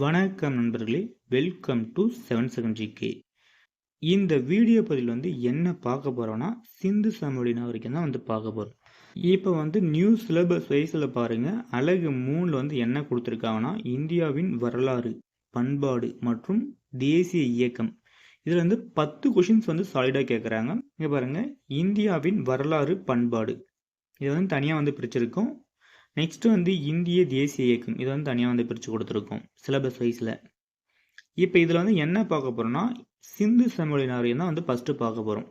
வணக்கம் நண்பர்களே, welcome to 7 second GK. இந்த வீடியோ பதிவில் என்ன பார்க்க போகிறோன்னா, சிந்து சமவெளி நாகரிகம் தான் பார்க்க போகிறோம். இப்போ நியூ சிலபஸ் வைஸில் பாருங்கள், அழகு 3ல் என்ன கொடுத்துருக்காங்கன்னா, இந்தியாவின் வரலாறு, பண்பாடு மற்றும் தேசிய இயக்கம். இதில் 10 கொஷின்ஸ் சாலிடாக கேட்குறாங்க. இங்கே பாருங்கள், இந்தியாவின் வரலாறு, பண்பாடு இதை தனியாக பிரிச்சிருக்கோம். நெக்ஸ்ட் இந்திய தேசிய இயக்கம் இதை தனியாக பிரித்து கொடுத்துருக்கோம் சிலபஸ் வைஸில். இப்போ இதில் என்ன பார்க்க போகிறோம்னா, சிந்து சமவெளி நாகரிகம் தான் ஃபஸ்ட்டு பார்க்க போகிறோம்.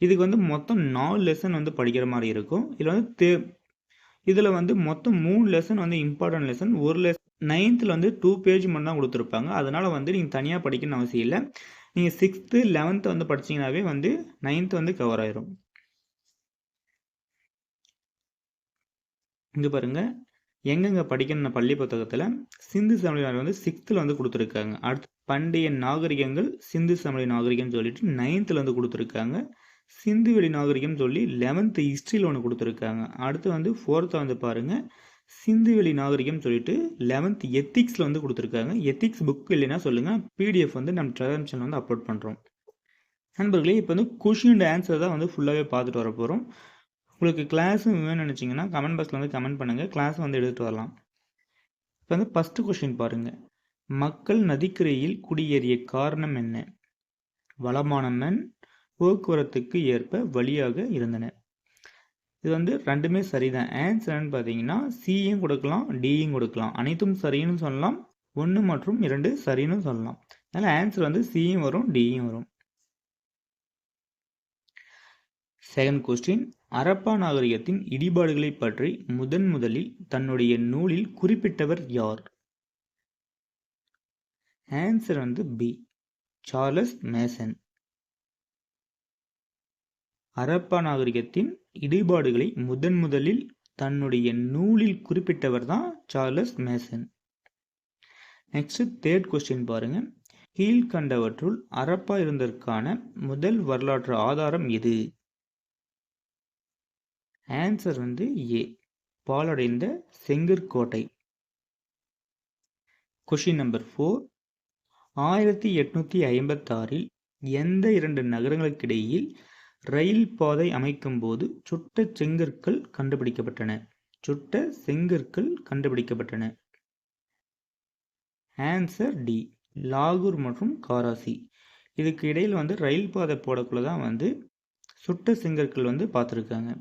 இதுக்கு மொத்தம் 4 லெசன் படிக்கிற மாதிரி இருக்கும். இதில் மொத்தம் 3 லெசன் இம்பார்ட்டன்ட் லெசன். ஒரு லெசன் 9th 2 பேஜ் மட்டும் தான் கொடுத்துருப்பாங்க. அதனால் நீங்கள் தனியாக படிக்கணும்னு அவசியம் இல்லை. நீங்கள் 6th 11th படிச்சிங்கனாவே 9th கவர் ஆயிரும். இங்கே பாருங்கள், எங்கெங்கே படிக்கணும் பள்ளி புத்தகத்தில் சிந்து சமவெளி நாகரிகம் 6th கொடுத்துருக்காங்க. அடுத்து பண்டைய நாகரிகங்கள் சிந்து சமவெளி நாகரிகம் சொல்லிட்டு 9th கொடுத்துருக்காங்க. சிந்துவெளி நாகரிகம் சொல்லி 11th ஹிஸ்ட்ரியில் ஒன்று கொடுத்துருக்காங்க. அடுத்து 4th பாருங்கள், சிந்துவெளி நாகரிகம் சொல்லிட்டு 11th எத்திக்ஸில் கொடுத்துருக்காங்க. எத்திக்ஸ் புக் இல்லைன்னா சொல்லுங்கள், பிடிஎஃப் நம்ம டெலிகிராம் சேனல் அப்லோட் பண்ணுறோம். நண்பர்களே, இப்போ கொஷின் அண்ட் ஆன்சர் தான் ஃபுல்லாகவே பார்த்துட்டு வர போகிறோம். உங்களுக்கு கிளாஸும் வேணும்னு நினச்சிங்கன்னா கமெண்ட் பாக்ஸில் கமெண்ட் பண்ணுங்கள், கிளாஸ் எடுத்துகிட்டு வரலாம். இப்போ ஃபஸ்ட்டு கொஷின் பாருங்கள், மக்கள் நதிக்கரையில் குடியேறிய காரணம் என்ன? வளமான மண், போக்குவரத்துக்கு ஏற்ப வழியாக இருந்தன. இது ரெண்டுமே சரிதான். ஆன்சர்னு பார்த்தீங்கன்னா சியும் கொடுக்கலாம், டியும் கொடுக்கலாம். அனைத்தும் சரின்னு சொல்லலாம், 1 மற்றும் 2 சரின்னு சொல்லலாம். அதனால் ஆன்சர் சியும் வரும், டியும் வரும். செகண்ட் கொஸ்டின், அரப்பா நாகரிகத்தின் இடிபாடுகளை பற்றி முதலில் தன்னுடைய நூலில் குறிப்பிட்டவர் யார்? Answer B, Charles Masson. Harappa நாகரிகத்தின் இடிபாடுகளை முதலில் தன்னுடைய நூலில் குறிப்பிட்டவர் தான் Charles Masson. Next third question பாருங்க, கீழ்கண்டவற்றுள் அரப்பா இருந்ததற்கான முதல் வரலாற்று ஆதாரம் எது? ஆன்சர் ஏ, பாழடைந்த செங்கற்கோட்டை. கொஷின் நம்பர் 4, 1856 எந்த 2 நகரங்களுக்கிடையில் ரயில் பாதை அமைக்கும் போது சுட்ட செங்கற்கள் கண்டுபிடிக்கப்பட்டன? ஆன்சர் டி, லாகூர் மற்றும் காராசி. இதுக்கு இடையில் ரயில் பாதை போடக்குள்ள தான் சுட்ட செங்கற்கள் பார்த்துருக்காங்க.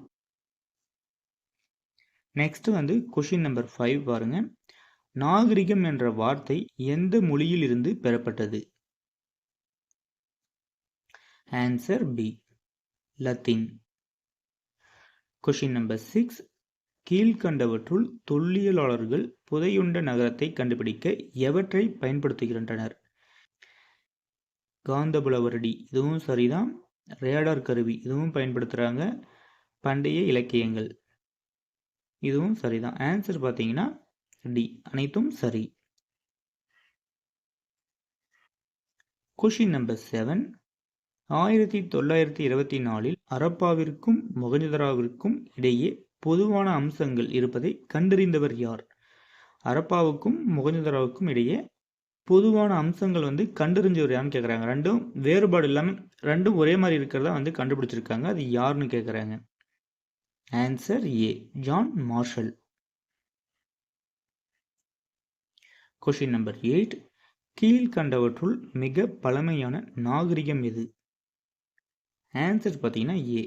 நெக்ஸ்ட் கொஷின் நம்பர் 5 பாருங்க, நாகரிகம் என்ற வார்த்தை எந்த மொழியில் இருந்து பெறப்பட்டது? Answer B, Latin. Question number 6, கீழ்கண்டவற்றுள் தொல்லியலாளர்கள் புதையுண்ட நகரத்தை கண்டுபிடிக்க எவற்றை பயன்படுத்துகின்றனர்? காந்தபுல வருடி, இதுவும் சரிதான். ரேடார் கருவி, இதுவும் பயன்படுத்துகிறாங்க. பண்டைய இலக்கியங்கள், இதுவும் சரிதான். ஆன்சர் பார்த்தீங்கன்னா டி, அனைத்தும் சரி. கொஷின் நம்பர் 7, 1924 அரப்பாவிற்கும் மொஹஞ்சதாரோவிற்கும் இடையே பொதுவான அம்சங்கள் இருப்பதை கண்டறிந்தவர் யார்? அரப்பாவுக்கும் மொஹஞ்சதாரோவுக்கும் இடையே பொதுவான அம்சங்கள் கண்டறிஞ்சவர் யாருன்னு கேட்குறாங்க. ரெண்டும் வேறுபாடு இல்லாமல் ரெண்டும் ஒரே மாதிரி இருக்கிறதா கண்டுபிடிச்சிருக்காங்க. அது யாருன்னு கேட்குறாங்க. Answer A, John Marshall. Question number 8, கீழ்கண்டவற்றுள் மிக பழமையான நாகரிகம் எது? ஆன்சர் பார்த்தீங்கன்னா ஏ,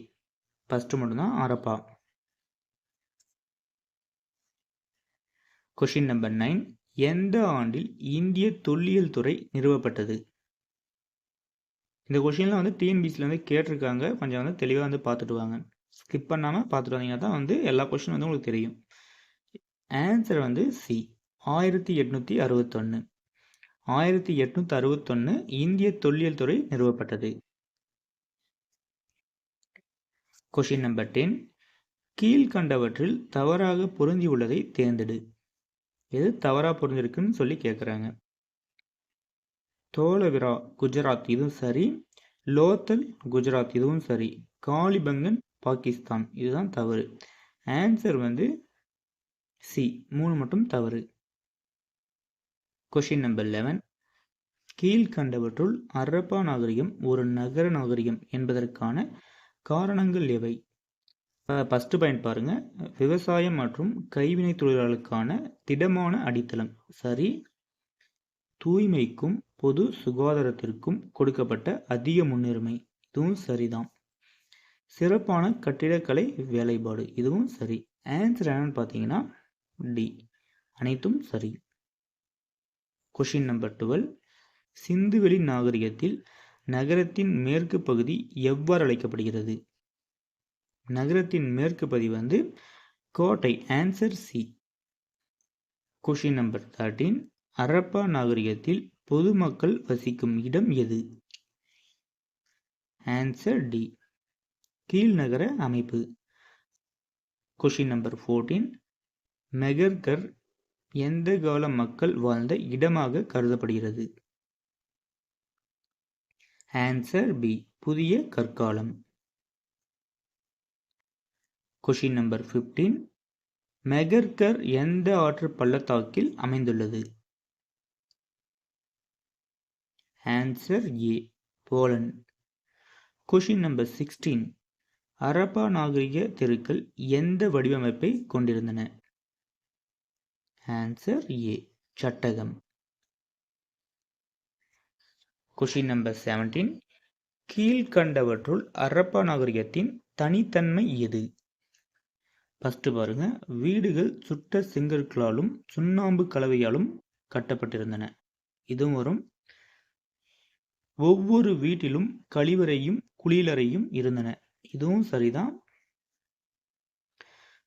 ஃபர்ஸ்ட் மட்டும்தான் அரப்பா. கொஷின் நம்பர் 9, எந்த ஆண்டில் இந்திய தொல்லியல் துறை நிறுவப்பட்டது? இந்த கொஷின்ல டிஎன்பிசியில் கேட்டிருக்காங்க. கொஞ்சம் தெளிவாக பார்த்துட்டு வாங்க. ஸ்கிப் பண்ணாமல் பார்த்துட்டு வந்தீங்கன்னா தான் எல்லா கொஸ்டினும் உங்களுக்கு தெரியும். Answer C, 1861. 1861 இந்திய தொல்லியல் துறை நிறுவப்பட்டது. கொஷின் நம்பர் 10, கீழ்கண்டவற்றில் தவறாக பொருந்தியுள்ளதை தேர்ந்தெடு. எது தவறாக பொருந்திருக்குன்னு சொல்லி கேட்குறாங்க. தோலவிரா குஜராத், இதுவும் சரி. லோத்தல் குஜராத், இதுவும் சரி. காளிபங்கன் பாகிஸ்தான், இதுதான் தவறு. ஆன்சர் சி, 3 மட்டும் தவறு. Question number 11. கீழ்கண்டவற்றுள் ஹரப்பா நாகரிகம் ஒரு நகர நாகரிகம் என்பதற்கான காரணங்கள் எவை? ஃபர்ஸ்ட் பாயிண்ட் பாருங்க. விவசாயம் மற்றும் கைவினை தொழிலாளர்களுக்கான திடமான அடித்தளம். சரி. தூய்மைக்கும் பொது சுகாதாரத்திற்கும் கொடுக்கப்பட்ட அதிக முன்னுரிமை. இதுவும் சரிதான். சிறப்பான கட்டிடக்கலை வேலைப்பாடு. இதுவும் சரி. ஆன்சர் என்னன்னு பார்த்தீங்கன்னா டி. அனைத்தும் சரி. Question number 12. சிந்துவெளி நாகரிகத்தில் நகரத்தின் மேற்கு பகுதி எவ்வாறு அழைக்கப்படுகிறது? நகரத்தின் மேற்கு பகுதி கோட்டை. Answer C. Question number 13. Harappa நாகரிகத்தில் பொதுமக்கள் வசிக்கும் இடம் எது? Answer D. கீழ்நகர அமைப்பு. Question number 14. மெகர்கர் எந்த கால மக்கள் வாழ்ந்த இடமாக கருதப்படுகிறது? Answer B. புதிய கற்காலம். Question number 15. மெகர்கர் எந்த ஆற்று பள்ளத்தாக்கில் அமைந்துள்ளது? Answer A. போலந்து. Question number 16. ஹரப்பா நாகரிக தெருக்கள் எந்த வடிவமைப்பை கொண்டிருந்தன? Answer A. சட்டகம். Question number 17. கீழ்கண்டவற்றுள் ஹரப்பா நாகரிகத்தின் தனித்தன்மை எது? ஃபர்ஸ்ட் பாருங்க. வீடுகள் சுட்ட செங்கற்களாலும் சுண்ணாம்பு கலவையாலும் கட்டப்பட்டிருந்தன. இதுவும் வரும். ஒவ்வொரு வீட்டிலும் கழிவறையும் குளியலறையும் இருந்தன. இதுவும் சரிதான்.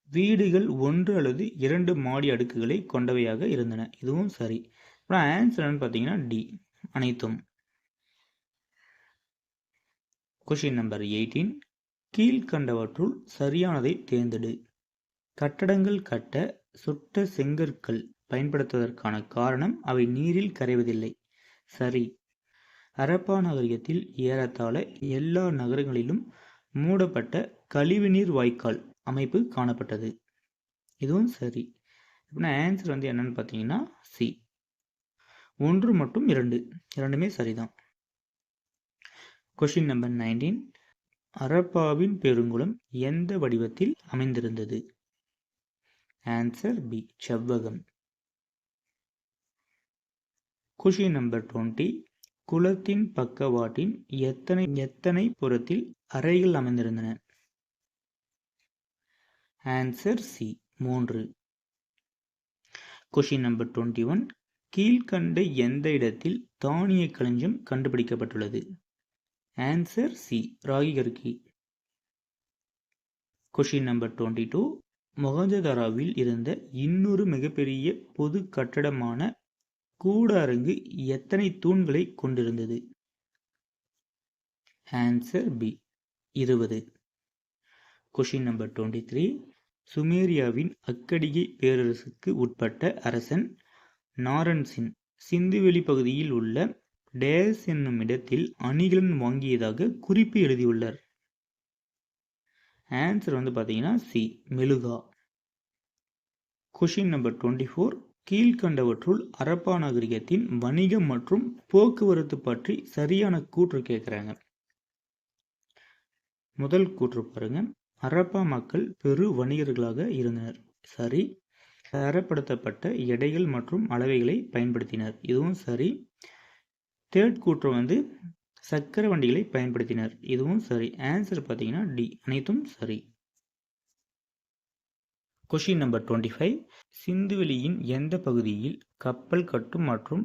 வீடுகள் 1 அல்லது 2 மாடி அடுக்குகளை கொண்டவையாக இருந்தன. இதுவும் சரி. அப்புறம் ஆன்சர் பார்த்தீங்கன்னா டி. அனைத்தும். Question number 18. கீழ்கண்டவற்றுள் சரியானதை தேர்ந்தெடு. கட்டடங்கள் கட்ட சுட்ட செங்கற்கள் பயன்படுத்துவதற்கான காரணம் அவை நீரில் கரைவதில்லை. சரி. ஹரப்பா நாகரிகத்தில் ஏறத்தாழ எல்லா நகரங்களிலும் மூடப்பட்ட கழிவுநீர் வாய்க்கால் அமைப்பு காணப்பட்டது. இதுவும் சரி. இப்போ ஆன்சர் என்னன்னு பார்த்தீங்கன்னா சி. 1 மற்றும் 2 இரண்டுமே சரிதான். Question number 19. ஹரப்பாவின் பெருங்குளம் எந்த வடிவத்தில் அமைந்திருந்தது? Answer B. செவ்வகம். Question number 20. குளத்தின் பக்கவாட்டின் எத்தனை புறத்தில் அறைகள் அமைந்திருந்தன? Answer C. 3. Question number 21. கீழ்கண்ட எந்த இடத்தில் தானிய களஞ்சியம் கண்டுபிடிக்கப்பட்டுள்ளது? Answer C. Rakhigarhi. Question number 22. மொஹஞ்சதாரோவில் இருந்த இன்னொரு மிகப்பெரிய பொது கட்டடமான கூடாரங்கு எத்தனை தூண்களை கொண்டிருந்தது? Answer B. 20. Question number 23. சுமேரியாவின் அக்கடிகை பேரரசுக்கு உட்பட்ட அரசன் நாரன்சின் சிந்துவெளி பகுதியில் உள்ள டேஸ் என்னும் இடத்தில் அணிகலன் வாங்கியதாக குறிப்பு எழுதியுள்ளார். ஆன்சர் பார்த்தீங்கன்னா சி. மெலுகா. Question number 24. கீழ்கண்டவற்றுள் ஹரப்பா நாகரிகத்தின் வணிகம் மற்றும் போக்குவரத்து பற்றி சரியான கூற்று கேட்குறாங்க. முதல் கூற்று பாருங்க. ஹரப்பா மக்கள் பெரு வணிகர்களாக இருந்தனர். சரி. தரப்படுத்தப்பட்ட எடைகள் மற்றும் அளவைகளை பயன்படுத்தினர். இதுவும் சரி. தேர்ட் கூற்று சக்கர வண்டிகளை பயன்படுத்தினர். இதுவும் சரி. ஆன்சர் பார்த்தீங்கன்னா டி. அனைத்தும் சரி. Question number 25. சிந்துவெளியின் எந்த பகுதியில் கப்பல் கட்டும் மற்றும்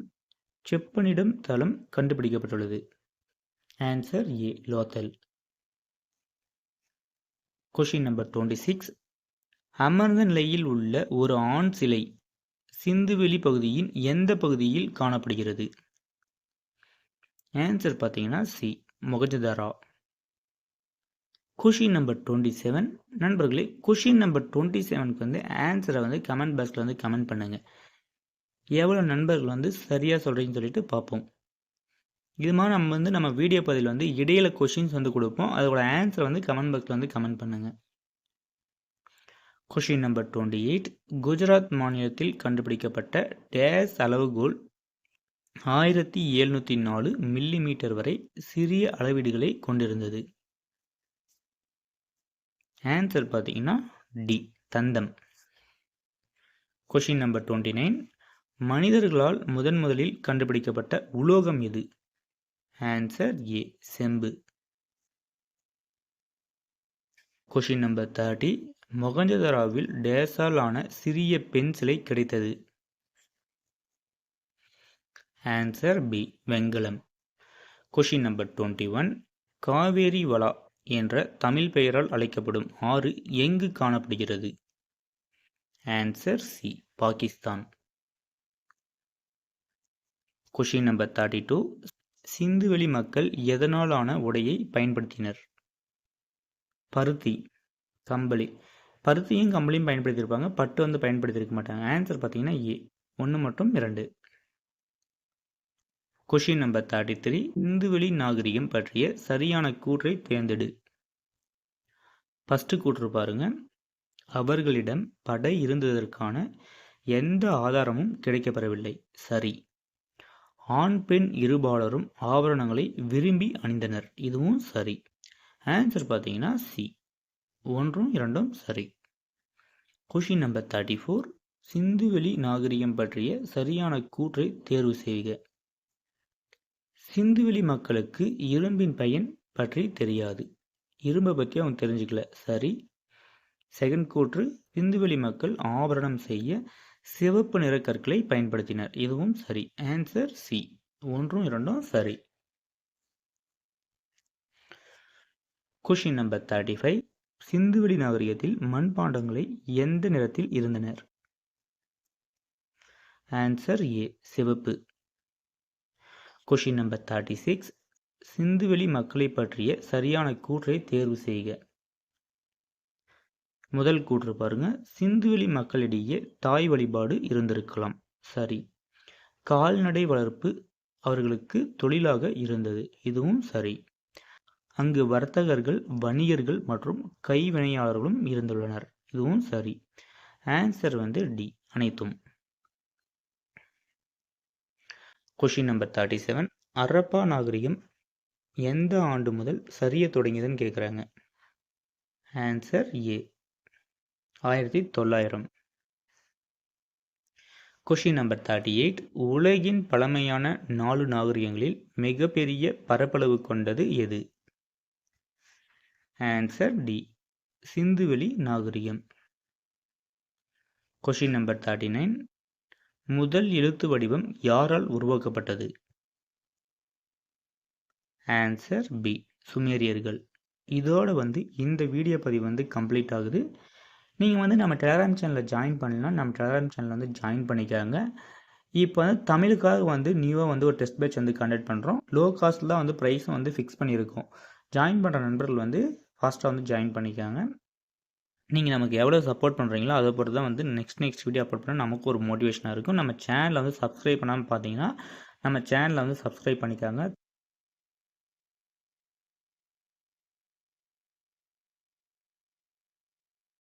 செப்பனிடும் தளம் கண்டுபிடிக்கப்பட்டுள்ளது? Answer A. Lothal. Question number 26. அமர்ந்த நிலையில் உள்ள ஒரு ஆண் சிலை சிந்துவெளி பகுதியின் எந்த பகுதியில் காணப்படுகிறது? ஆன்சர் பார்த்தீங்கன்னா சி. மொஹஞ்சதாரோ. Question number 27. நண்பர்களே, கொஷின் நம்பர் 27க்கு ஆன்சரை கமெண்ட் பாக்ஸில் கமெண்ட் பண்ணுங்கள். எவ்வளோ நண்பர்கள் சரியாக சொல்கிறீங்கன்னு சொல்லிட்டு பார்ப்போம். இது மாதிரி நம்ம வீடியோ பதிவில் இடையில கொஷின்ஸ் கொடுப்போம். அதோட ஆன்சரை கமெண்ட் பாக்ஸில் கமெண்ட் பண்ணுங்கள். Question number 28. குஜராத் மாநிலத்தில் கண்டுபிடிக்கப்பட்ட டேஸ் அளவுகோல் 1704 மில்லிமீட்டர் வரை சிறிய அளவீடுகளை கொண்டிருந்தது. ஆன்சர் பார்த்தீங்கன்னா டி, தந்தம். Question number 29. மனிதர்களால் முதலில் கண்டுபிடிக்கப்பட்ட உலோகம் எது? ஆன்சர் ஏ, செம்பு. Question number 30. மொகஞ்சதாரோவில் டேஸால் ஆன சிறிய பெண் சிலை கிடைத்தது? ஆன்சர் பி, வெண்கலம். Question number 21. காவேரி வலா என்ற தமிழ் பெயரால் அழைக்கப்படும் ஆறு எங்கு காணப்படுகிறது? Answer C, Pakistan. Question number 32. சிந்துவெளி மக்கள் எதனாலான உடையை பயன்படுத்தினர்? பருத்தி, கம்பளி. பருத்தியும் கம்பளியும் பயன்படுத்தியிருப்பாங்க, பட்டு பயன்படுத்தியிருக்க மாட்டாங்க. ஆன்சர் பார்த்தீங்கன்னா ஏ, 1 மற்றும் 2. Question number 33. சிந்துவெளி நாகரிகம் பற்றிய சரியான கூற்றை தேர்ந்தெடு. ஃபர்ஸ்ட் கூற்று பாருங்க. அவர்களிடம் படை இருந்ததற்கான எந்த ஆதாரமும் கிடைக்கப்பெறவில்லை. சரி. ஆண் பெண் இருபாலரும் ஆபரணங்களை விரும்பி அணிந்தனர். இதுவும் சரி. ஆன்சர் பார்த்தீங்கன்னா சி, 1 2 சரி. Question number 34. சிந்துவெளி நாகரிகம் பற்றிய சரியான கூற்றை தேர்வு செய்க. சிந்துவெளி மக்களுக்கு இரும்பின் பயன் பற்றி தெரியாது. இரும்பை பற்றி அவங்க தெரிஞ்சுக்கல. சரி. செகண்ட் கூற்று, சிந்துவெளி மக்கள் ஆபரணம் செய்ய சிவப்பு நிற கற்களை பயன்படுத்தினர். இதுவும் சரி. ஆன்சர் சி, 1 2 சரி. Question number 35. சிந்துவெளி நாகரிகத்தில் மண்பாண்டங்களை எந்த நிறத்தில் இருந்தனர்? ஆன்சர் ஏ, சிவப்பு. Question number 36. சிந்துவெளி மக்களை பற்றிய சரியான கூற்றை தேர்வு செய்க. முதல் கூற்று பாருங்க. சிந்துவெளி மக்களிடையே தாய் வழிபாடு இருந்திருக்கலாம். சரி. கால்நடை வளர்ப்பு அவர்களுக்கு தொழிலாக இருந்தது. இதுவும் சரி. அங்கு வர்த்தகர்கள், வணிகர்கள் மற்றும் கைவினையாளர்களும் இருந்துள்ளனர். இதுவும் சரி. ஆன்சர் டி, அனைத்தும். Question number 37. ஹரப்பா நாகரிகம் எந்த ஆண்டு முதல் சரிய தொடங்கியதுன்னு கேட்குறாங்க. Answer A, 1900. Question number 38. உலகின் பழமையான 4 நாகரிகங்களில் மிகப்பெரிய பரப்பளவு கொண்டது எது? ஆன்சர் டி, சிந்துவெளி நாகரிகம். Question number 39. முதல் எழுத்து வடிவம் யாரால் உருவாக்கப்பட்டது? ஆன்சர் பி, சுமேரியர்கள். இதோட இந்த வீடியோ பதிவு கம்ப்ளீட் ஆகுது. நீங்கள் நம்ம டெலகிராம் சேனலில் ஜாயின் பண்ணலாம். நம்ம டெலகிராம் சேனலில் ஜாயின் பண்ணிக்காங்க. இப்போ தமிழுக்காக நியூவாக ஒரு டெஸ்ட் பேட்ச் கண்டக்ட் பண்ணுறோம். லோ காஸ்ட்டில் தான் ப்ரைஸும் ஃபிக்ஸ் பண்ணியிருக்கோம். ஜாயின் பண்ணுற நண்பர்கள் ஃபாஸ்ட்டாக ஜாயின் பண்ணிக்காங்க. நீங்கள் நமக்கு எவ்வளோ சப்போர்ட் பண்ணுறீங்களோ அதை பொறுத்து தான் நெக்ஸ்ட் வீடியோ அப்லோட் பண்ணால் நமக்கு ஒரு மோட்டிவேஷனாக இருக்கும். நம்ம சேனலை சப்ஸ்கிரைப் பண்ணாமல் பார்த்தீங்கன்னா நம்ம சேனலை சப்ஸ்கிரைப் பண்ணிக்காங்க.